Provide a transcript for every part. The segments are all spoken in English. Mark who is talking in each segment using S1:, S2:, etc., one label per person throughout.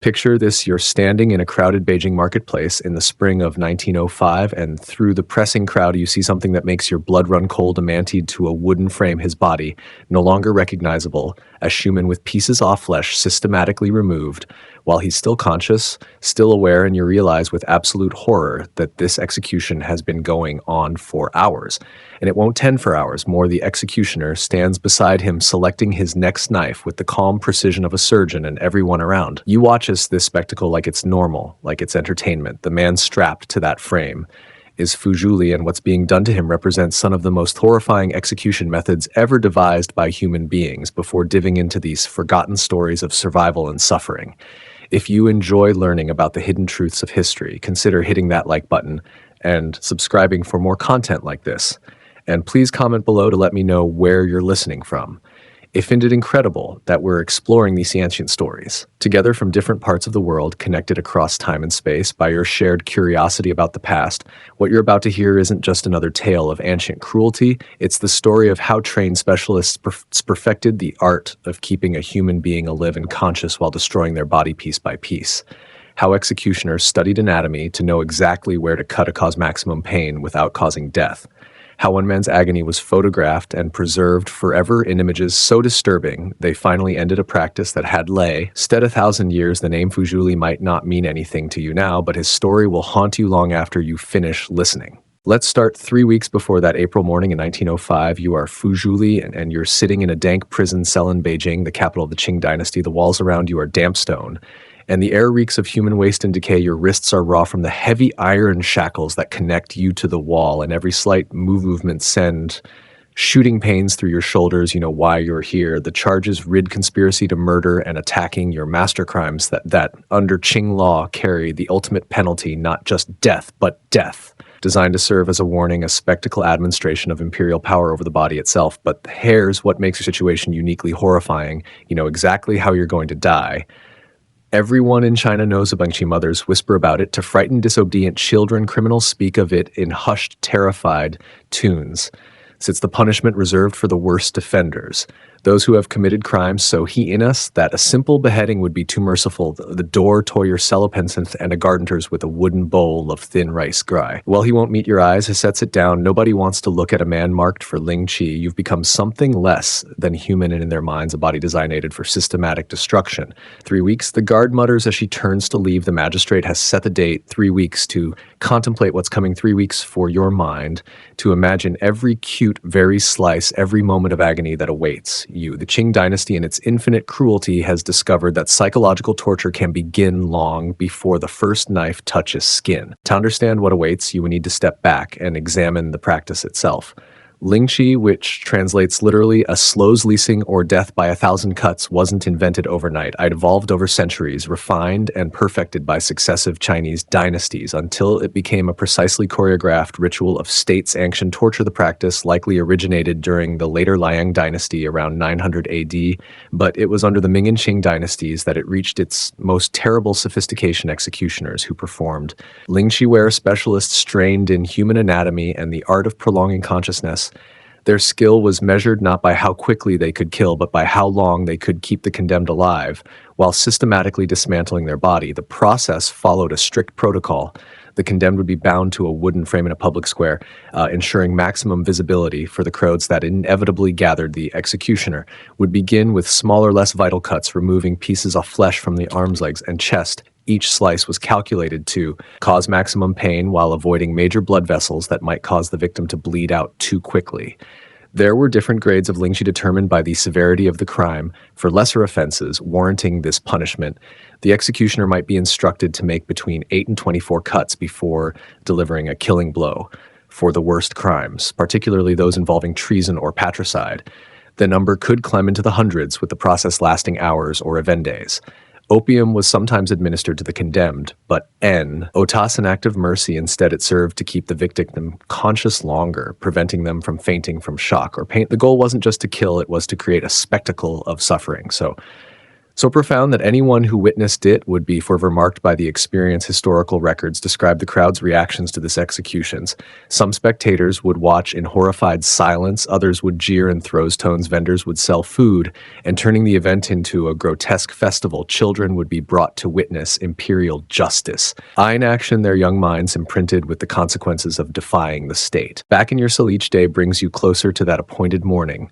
S1: Picture this: you're standing in a crowded Beijing marketplace in the spring of 1905, and through the pressing crowd, you see something that makes your blood run cold. A man tied to a wooden frame, his body, no longer recognizable, a human with pieces off flesh systematically removed. While he's still conscious, still aware, and you realize with absolute horror that this execution has been going on for hours. And it won't tend for hours more. The executioner stands beside him, selecting his next knife with the calm precision of a surgeon, and everyone around. You watch as this spectacle like it's normal, like it's entertainment. The man strapped to that frame is Fujuli, and what's being done to him represents some of the most horrifying execution methods ever devised by human beings before diving into these forgotten stories of survival and suffering. If you enjoy learning about the hidden truths of history, consider hitting that like button and subscribing for more content like this. And please comment below to let me know where you're listening from. Isn't it incredible that we're exploring these ancient stories together from different parts of the world, connected across time and space by your shared curiosity about the past? What you're about to hear isn't just another tale of ancient cruelty. It's the story of how trained specialists perfected the art of keeping a human being alive and conscious while destroying their body piece by piece. How executioners studied anatomy to know exactly where to cut to cause maximum pain without causing death. How one man's agony was photographed and preserved forever in images so disturbing they finally ended a practice that had lay. Instead 1,000 years, the name Fujuli might not mean anything to you now, but his story will haunt you long after you finish listening. Let's start 3 weeks before that April morning in 1905. You are Fujuli, and you're sitting in a dank prison cell in Beijing, the capital of the Qing dynasty. The walls around you are damp stone, and the air reeks of human waste and decay. Your wrists are raw from the heavy iron shackles that connect you to the wall, and every slight movement send shooting pains through your shoulders. You know why you're here. The charges rid conspiracy to murder and attacking your master crimes that under Qing law carry the ultimate penalty, not just death, but death. Designed to serve as a warning, a spectacle administration of imperial power over the body itself. But here's what makes your situation uniquely horrifying. You know exactly how you're going to die. Everyone in China knows of Lingchi. Mothers whisper about it. To frighten disobedient children, criminals speak of it in hushed, terrified tunes. It's the punishment reserved for the worst offenders, those who have committed crimes so heinous that a simple beheading would be too merciful. The door to your cellopencent and a gardeners with a wooden bowl of thin rice gry. Well, he won't meet your eyes. He sets it down. Nobody wants to look at a man marked for Lingchi. You've become something less than human, and in their minds, a body designated for systematic destruction. 3 weeks, the guard mutters as she turns to leave. The magistrate has set the date, 3 weeks, to contemplate what's coming. 3 weeks for your mind to imagine every cute, very slice, every moment of agony that awaits you. The Qing dynasty, in its infinite cruelty, has discovered that psychological torture can begin long before the first knife touches skin. To understand what awaits, you will need to step back and examine the practice itself. Lingchi, which translates literally a slow's leasing or death by 1,000 cuts, wasn't invented overnight. It evolved over centuries, refined and perfected by successive Chinese dynasties until it became a precisely choreographed ritual of state-sanctioned torture. The practice likely originated during the later Liang dynasty around 900 AD, but it was under the Ming and Qing dynasties that it reached its most terrible sophistication. Executioners who performed Lingchi were specialists trained in human anatomy and the art of prolonging consciousness. Their skill was measured not by how quickly they could kill, but by how long they could keep the condemned alive, while systematically dismantling their body. The process followed a strict protocol. The condemned would be bound to a wooden frame in a public square, ensuring maximum visibility for the crowds that inevitably gathered. The executioner would begin with smaller, less vital cuts, removing pieces of flesh from the arms, legs, and chest. Each slice was calculated to cause maximum pain while avoiding major blood vessels that might cause the victim to bleed out too quickly. There were different grades of Lingchi determined by the severity of the crime. For lesser offenses warranting this punishment, the executioner might be instructed to make between 8 and 24 cuts before delivering a killing blow. For the worst crimes, particularly those involving treason or patricide, the number could climb into the hundreds, with the process lasting hours or even days. Opium was sometimes administered to the condemned, but otas, an act of mercy. Instead, it served to keep the victim conscious longer, preventing them from fainting from shock or pain. The goal wasn't just to kill, it was to create a spectacle of suffering. So So profound that anyone who witnessed it would be forever marked by the experience. Historical records describe the crowd's reactions to this executions. Some spectators would watch in horrified silence, others would jeer and throw stones, vendors would sell food, and turning the event into a grotesque festival, children would be brought to witness imperial justice. Eye in action, their young minds imprinted with the consequences of defying the state. Back in your cell each day brings you closer to that appointed morning.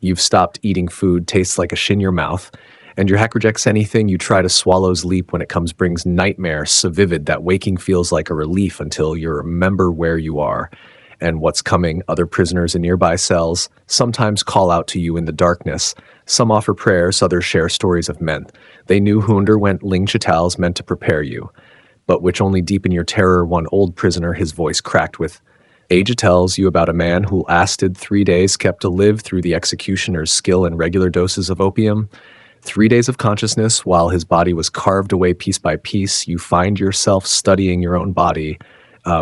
S1: You've stopped eating food, tastes like a shit in your mouth, and your hack rejects anything you try to swallow's leap when it comes brings nightmare so vivid that waking feels like a relief until you remember where you are and what's coming. Other prisoners in nearby cells sometimes call out to you in the darkness. Some offer prayers, others share stories of men they knew who underwent Lingchi meant to prepare you, but which only deepen your terror. One old prisoner, his voice cracked with age, tells you about a man who lasted 3 days, kept alive through the executioner's skill and regular doses of opium. 3 days of consciousness while his body was carved away piece by piece. You find yourself studying your own body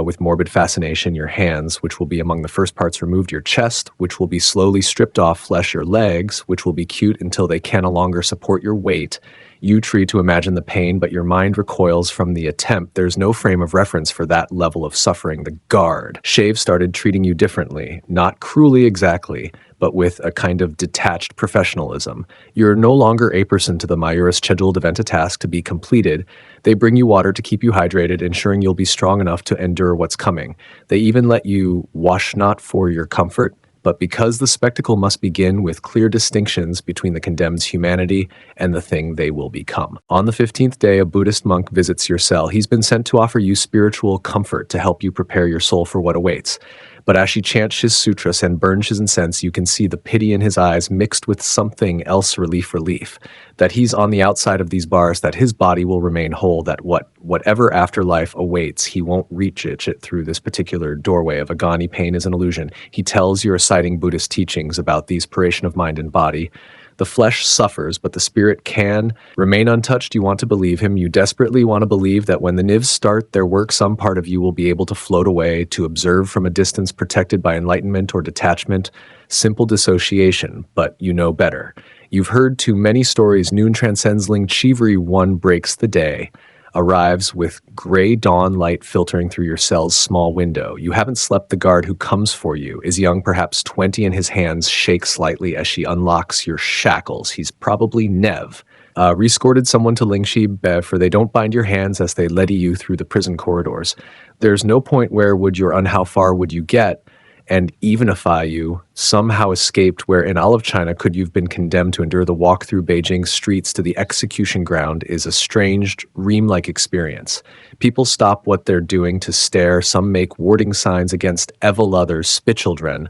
S1: with morbid fascination. Your hands, which will be among the first parts removed, your chest, which will be slowly stripped off flesh, your legs, which will be cute until they can no longer support your weight. You try to imagine the pain, but your mind recoils from the attempt. There's no frame of reference for that level of suffering. The guard, Shave, started treating you differently, not cruelly exactly, but with a kind of detached professionalism. You're no longer a person to the Mayura's scheduled event, a task to be completed. They bring you water to keep you hydrated, ensuring you'll be strong enough to endure what's coming. They even let you wash not for your comfort, but because the spectacle must begin with clear distinctions between the condemned's humanity and the thing they will become. On the 15th day, a Buddhist monk visits your cell. He's been sent to offer you spiritual comfort to help you prepare your soul for what awaits. But as she chants his sutras and burns his incense, you can see the pity in his eyes mixed with something else, relief, that he's on the outside of these bars, that his body will remain whole, that whatever afterlife awaits, he won't reach it through this particular doorway of agony. Pain is an illusion. He tells you, citing Buddhist teachings about the separation of mind and body. The flesh suffers, but the spirit can remain untouched. You want to believe him. You desperately want to believe that when the nivs start their work, some part of you will be able to float away, to observe from a distance, protected by enlightenment or detachment, simple dissociation, but you know better. You've heard too many stories. Noon transcends Lingchi. One breaks the day, arrives with gray dawn light filtering through your cell's small window. You haven't slept. The guard who comes for you is young, perhaps 20, and his hands shake slightly as she unlocks your shackles. He's probably Nev. Rescorted someone to Lingchi, for they don't bind your hands as they lead you through the prison corridors. There's no point where would your how far would you get, and evenify you, somehow escaped where in all of China could you've been condemned to endure. The walk through Beijing streets to the execution ground is a strange, ream-like experience. People stop what they're doing to stare. Some make warding signs against evil others, spitchildren,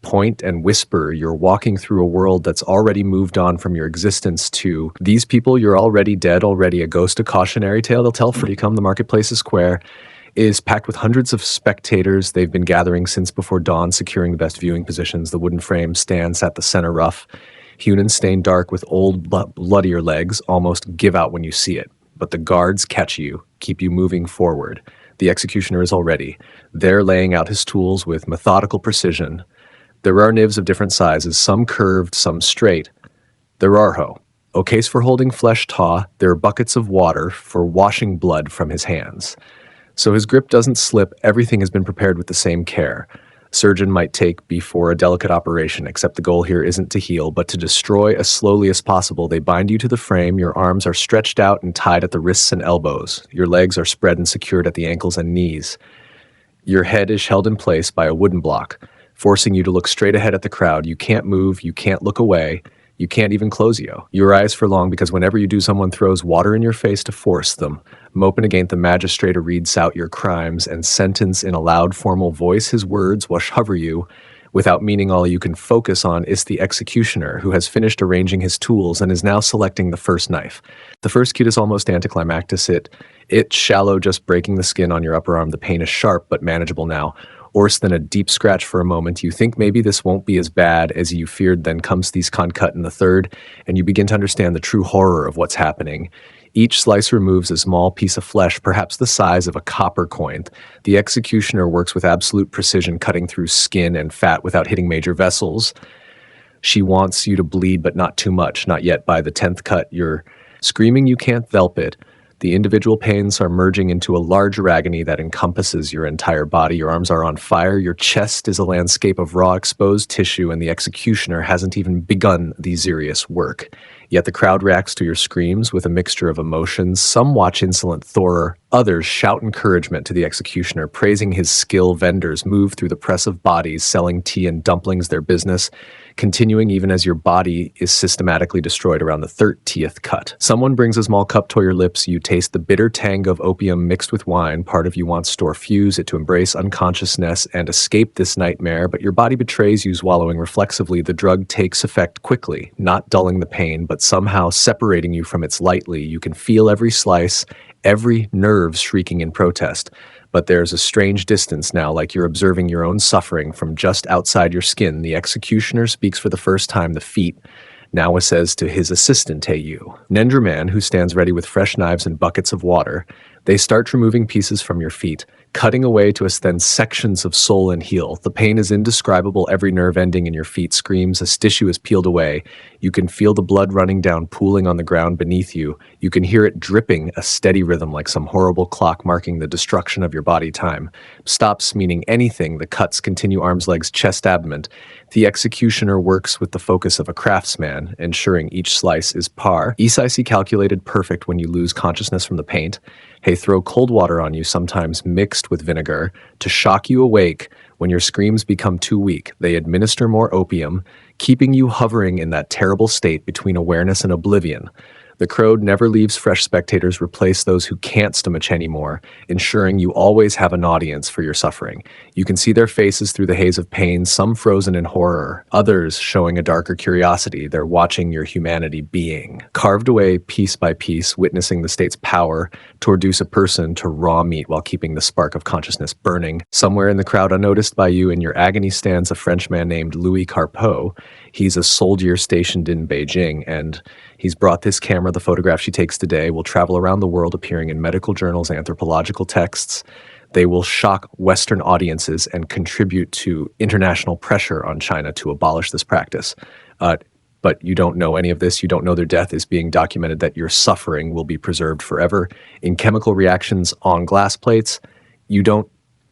S1: point and whisper. You're walking through a world that's already moved on from your existence to these people. You're already dead, already a ghost. A cautionary tale they'll tell for you. Come, the marketplace is square, is packed with hundreds of spectators. They've been gathering since before dawn, securing the best viewing positions. The wooden frame stands at the center, rough, hewn and stained dark with old, bloodier legs, almost give out when you see it. But the guards catch you, keep you moving forward. The executioner is already there, laying out his tools with methodical precision. There are nivs of different sizes, some curved, some straight. There are a case for holding flesh taw. There are buckets of water for washing blood from his hands. So his grip doesn't slip. Everything has been prepared with the same care surgeon might take before a delicate operation, except the goal here isn't to heal, but to destroy as slowly as possible. They bind you to the frame. Your arms are stretched out and tied at the wrists and elbows. Your legs are spread and secured at the ankles and knees. Your head is held in place by a wooden block, forcing you to look straight ahead at the crowd. You can't move. You can't look away. You can't even close your eyes for long, because whenever you do, someone throws water in your face to force them. Moping against the magistrate reads out your crimes and sentence in a loud formal voice. His words wash hover you without meaning. All you can focus on is the executioner, who has finished arranging his tools and is now selecting the first knife. The first cute is almost anticlimactic. It's shallow, just breaking the skin on your upper arm. The pain is sharp but manageable now. Worse than a deep scratch for a moment. You think maybe this won't be as bad as you feared. Then comes these cut in the third, and you begin to understand the true horror of what's happening. Each slice removes a small piece of flesh, perhaps the size of a copper coin. The executioner works with absolute precision, cutting through skin and fat without hitting major vessels. She wants you to bleed, but not too much. Not yet. By the 10th cut, you're Screaming you can't help it. The individual pains are merging into a larger agony that encompasses your entire body. Your arms are on fire. Your chest is a landscape of raw exposed tissue, and the executioner hasn't even begun the serious work. Yet the crowd reacts to your screams with a mixture of emotions. Some watch insolent horror. Others shout encouragement to the executioner, praising his skill. Vendors move through the press of bodies, selling tea and dumplings, their business continuing even as your body is systematically destroyed around the 30th cut. Someone brings a small cup to your lips. You taste the bitter tang of opium mixed with wine. Part of you wants to refuse it, to embrace unconsciousness and escape this nightmare, but your body betrays you, swallowing reflexively. The drug takes effect quickly, not dulling the pain, but somehow separating you from it lightly. You can feel every slice, every nerve shrieking in protest. But there's a strange distance now, like you're observing your own suffering from just outside your skin. The executioner speaks for the first time. The feet now says to his assistant, Yu, Nendra man, who stands ready with fresh knives and buckets of water. They start removing pieces from your feet, cutting away to extend sections of sole and heel. The pain is indescribable. Every nerve ending in your feet screams as tissue is peeled away. You can feel the blood running down, pooling on the ground beneath you. You can hear it dripping, a steady rhythm like some horrible clock marking the destruction of your body. Time stops meaning anything. The cuts continue, arms, legs, chest, abdomen. The executioner works with the focus of a craftsman, ensuring each slice is par. Isai calculated perfect when you lose consciousness from the paint. They throw cold water on you, sometimes mixed with vinegar, to shock you awake. When your screams become too weak, they administer more opium, keeping you hovering in that terrible state between awareness and oblivion. The crowd never leaves. Fresh spectators replace those who can't stomach anymore, ensuring you always have an audience for your suffering. You can see their faces through the haze of pain, some frozen in horror, others showing a darker curiosity. They're watching your humanity being carved away piece by piece, witnessing the state's power to reduce a person to raw meat while keeping the spark of consciousness burning. Somewhere in the crowd, unnoticed by you, in your agony stands a Frenchman named Louis Carpeau. He's a soldier stationed in Beijing, and he's brought this camera. The photograph she takes today will travel around the world, appearing in medical journals, anthropological texts. They will shock Western audiences and contribute to international pressure on China to abolish this practice. But you don't know any of this. You don't know their death is being documented, that your suffering will be preserved forever in chemical reactions on glass plates. You don't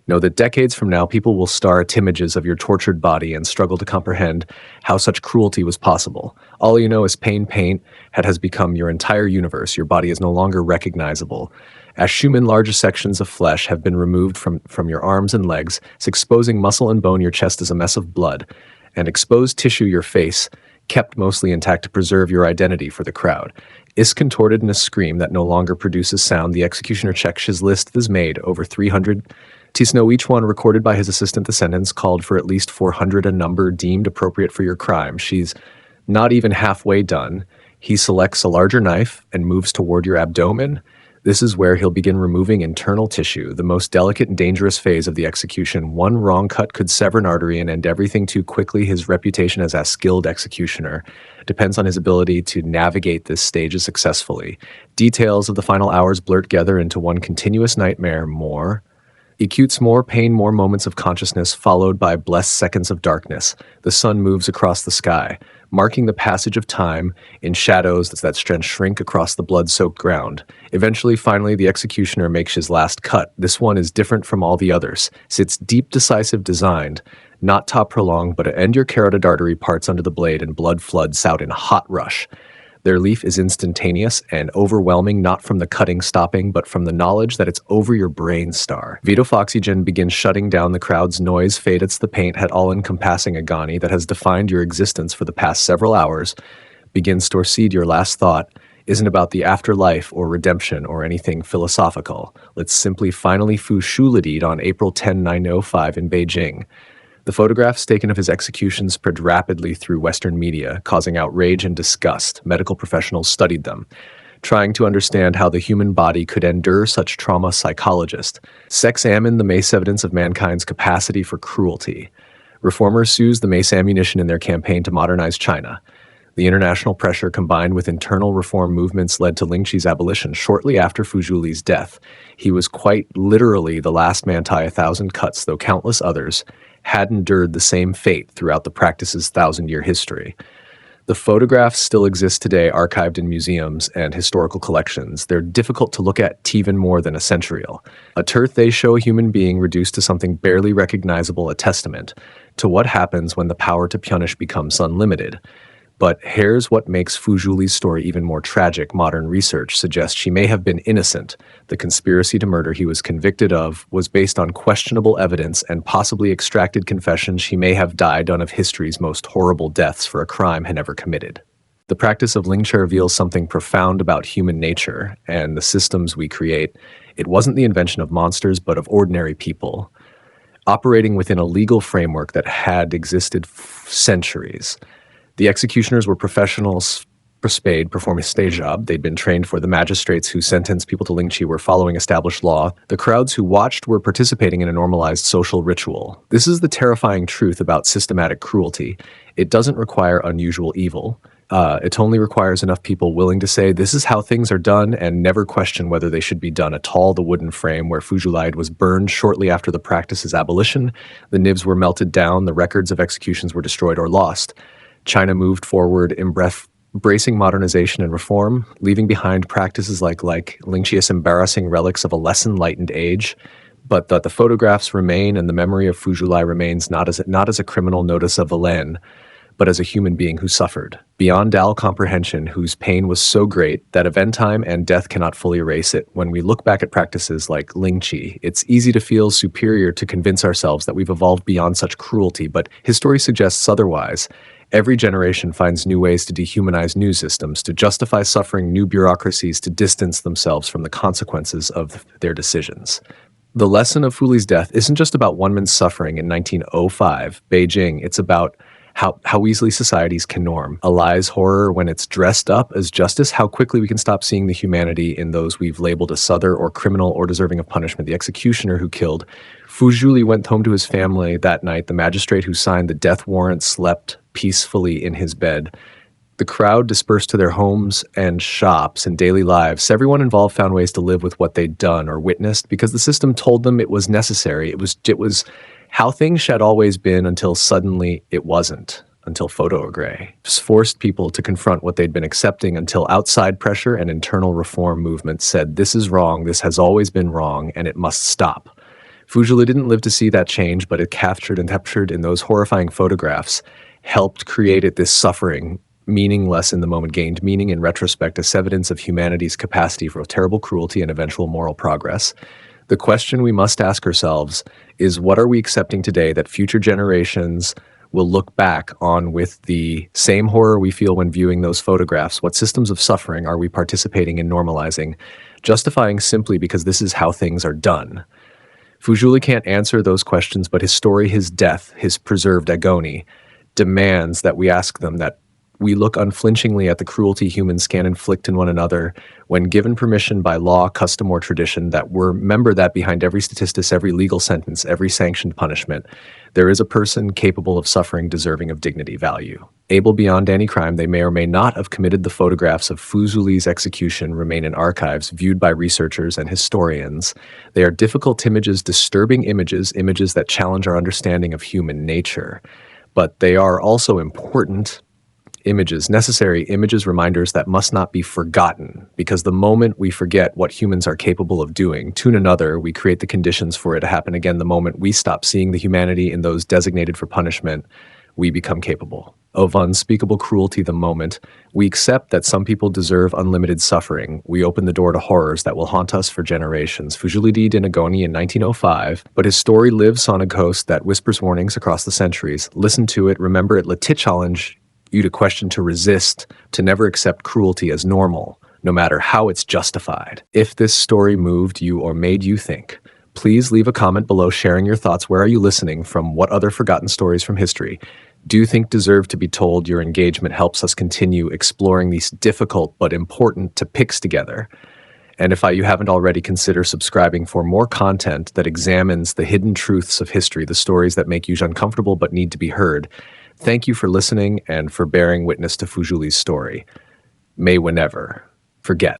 S1: know that decades from now, people will stare at images of your tortured body and struggle to comprehend how such cruelty was possible. All you know is paint has become your entire universe. Your body is no longer recognizable. As Schumann, larger sections of flesh have been removed from your arms and legs, exposing muscle and bone. Your chest is a mess of blood, and exposed tissue, your face, kept mostly intact to preserve your identity for the crowd, is contorted in a scream that no longer produces sound. The executioner checks his list is made, over 300 Tisno, each one recorded by his assistant. The sentence called for at least 400, a number deemed appropriate for your crime. She's not even halfway done. He selects a larger knife and moves toward your abdomen. This is where he'll begin removing internal tissue, the most delicate and dangerous phase of the execution. One wrong cut could sever an artery and end everything too quickly. His reputation as a skilled executioner depends on his ability to navigate this stage successfully. Details of the final hours blur together into one continuous nightmare. More acutes, more pain, more moments of consciousness, followed by blessed seconds of darkness. The sun moves across the sky, marking the passage of time in shadows that shrink across the blood-soaked ground. Eventually, finally, the executioner makes his last cut. This one is different from all the others. It's deep, decisive, designed, not top prolonged, but to end your carotid artery parts under the blade, and blood floods out in a hot rush. Their relief is instantaneous and overwhelming, not from the cutting stopping, but from the knowledge that it's over your brain star. Vitofoxygen begins shutting down the crowd's noise, fades the paint, had all-encompassing agony that has defined your existence for the past several hours, begins to recede. Your last thought isn't about the afterlife or redemption or anything philosophical. Let's simply finally fushulidid on April 10, 1905 in Beijing. The photographs taken of his execution spread rapidly through Western media, causing outrage and disgust. Medical professionals studied them, trying to understand how the human body could endure such trauma. Psychologists examined the mace, evidence of mankind's capacity for cruelty. Reformers used the mace ammunition in their campaign to modernize China. The international pressure combined with internal reform movements led to Lingchi's abolition shortly after Fujuli's death. He was quite literally the last man to tie 1,000 cuts, though countless others had endured the same fate throughout the practice's 1,000-year history. The photographs still exist today, archived in museums and historical collections. They're difficult to look at even more than a century. A truth they show a human being reduced to something barely recognizable, a testament to what happens when the power to punish becomes unlimited. But here's what makes Fu Zhuli's story even more tragic. Modern research suggests she may have been innocent. The conspiracy to murder he was convicted of was based on questionable evidence and possibly extracted confessions. She may have died one of history's most horrible deaths for a crime he never committed. The practice of Lingchi reveals something profound about human nature and the systems we create. It wasn't the invention of monsters, but of ordinary people, operating within a legal framework that had existed centuries. The executioners were professionals paid performing a stage job. They'd been trained for. The magistrates who sentenced people to Lingchi were following established law. The crowds who watched were participating in a normalized social ritual. This is the terrifying truth about systematic cruelty. It doesn't require unusual evil. It only requires enough people willing to say, this is how things are done, and never question whether they should be done at all. The wooden frame where Fu Zhuli was burned shortly after the practice's abolition. The nibs were melted down. The records of executions were destroyed or lost. China moved forward, embracing modernization and reform, leaving behind practices like Lingchi's embarrassing relics of a lesson-lightened age. But that the photographs remain, and the memory of Fu Zhuli remains not as a criminal notice of villain, but as a human being who suffered, beyond all comprehension, whose pain was so great that event time and death cannot fully erase it. When we look back at practices like Lingchi, it's easy to feel superior, to convince ourselves that we've evolved beyond such cruelty, but history suggests otherwise. Every generation finds new ways to dehumanize new systems, to justify suffering, new bureaucracies, to distance themselves from the consequences of their decisions. The lesson of Fu Zhuli's death isn't just about one man's suffering in 1905, Beijing. It's about how easily societies can norm a lie's horror when it's dressed up as justice, how quickly we can stop seeing the humanity in those we've labeled as other or criminal or deserving of punishment. The executioner who killed Fu Zhuli went home to his family that night. The magistrate who signed the death warrant slept peacefully in his bed. The crowd dispersed to their homes and shops and daily lives. Everyone involved found ways to live with what they'd done or witnessed because the system told them it was necessary. It was how things had always been until suddenly it wasn't, until photo-agray. Just forced people to confront what they'd been accepting until outside pressure and internal reform movements said, this is wrong, this has always been wrong, and it must stop. Fu Zhuli didn't live to see that change, but it captured in those horrifying photographs, helped create it, this suffering, meaningless in the moment, gained meaning in retrospect as evidence of humanity's capacity for terrible cruelty and eventual moral progress. The question we must ask ourselves is, what are we accepting today that future generations will look back on with the same horror we feel when viewing those photographs? What systems of suffering are we participating in normalizing, justifying simply because this is how things are done? Fu Zhuli can't answer those questions, but his story, his death, his preserved agony, demands that we ask them, that we look unflinchingly at the cruelty humans can inflict in one another when given permission by law, custom, or tradition, that remember that behind every statistic, every legal sentence, every sanctioned punishment, there is a person capable of suffering, deserving of dignity, value. Able beyond any crime, they may or may not have committed. The photographs of Fu Zhuli's execution remain in archives, viewed by researchers and historians. They are difficult images, disturbing images that challenge our understanding of human nature. But they are also important images, necessary images, reminders that must not be forgotten, because the moment we forget what humans are capable of doing to another, we create the conditions for it to happen again. The moment we stop seeing the humanity in those designated for punishment, we become capable of unspeakable cruelty. The moment we accept that some people deserve unlimited suffering, we open the door to horrors that will haunt us for generations. Fu Zhuli died in agony in 1905, but his story lives on a ghost that whispers warnings across the centuries. Listen to it, remember it, let it challenge you to question, to resist, to never accept cruelty as normal, no matter how it's justified. If this story moved you or made you think, please leave a comment below sharing your thoughts. Where are you listening from? What other forgotten stories from history do you think deserve to be told? Your engagement helps us continue exploring these difficult but important topics together. And if you haven't already, consider subscribing for more content that examines the hidden truths of history, the stories that make you uncomfortable but need to be heard. Thank you for listening and for bearing witness to Fu Zhuli's story. May we never forget.